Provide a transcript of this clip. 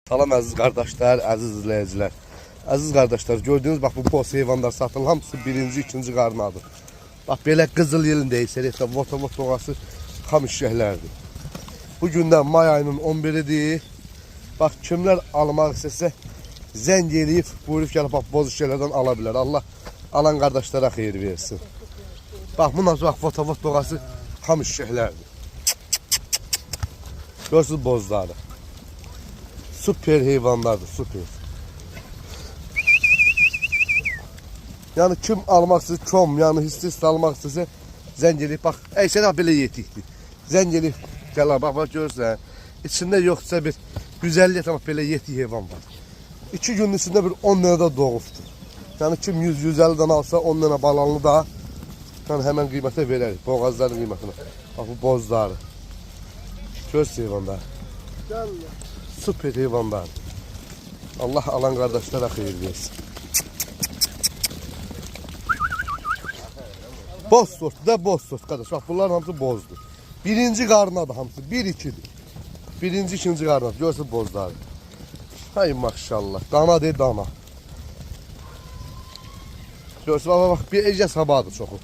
Salam əziz qardaşlar, əziz izləyicilər. Əziz qardaşlar, gördüyünüz bax bu boz heyvanlar satılır. Hamısı birinci, ikinci qarnadır. Bax belə qızıl yelin deyilsə, votavot doğası xam işəklərdir. Bu gündən may ayının 11-idir. Bax kimlər almaq istəsə zəng eləyib, buyurub gəlib bax boz işəklərdən ala bilər. Allah alan qardaşlara xeyir versin. Bax bundan bax votavot doğası xam işəklərdir. Görsünüz bozları. Süper heyvanlardır, süper. Yani kim almak istəyir, kom, yani hissi almak istəyirsə, zəng eləyib, bax, sən belə yetikdir. Zəng eləyib, gəl, bax, görürsən, içində yoxsa bir 150 bax, belə yetik heyvan var. 2 günün içində bir 10 dənə də doğubdur. Yani kim 100-150 alsa 10 dənə balanlı da, yani hemen qiymətə verərik, boğazların qiymətinə. Bax, bu bozları. Görürsən heyvanlar. Süper heyvanlar. Allah alan kardeşlere hayır versin. Boz sort da boz sort kardeş. Bak bunların hamısı bozdur. Birinci qarnadır hamısı. 1-2'dir. Birinci, ikinci qarnadır. Görsün bozları. Hay maşallah. Dana değil dana. Görsün bak bir ecə sabadır çoxu.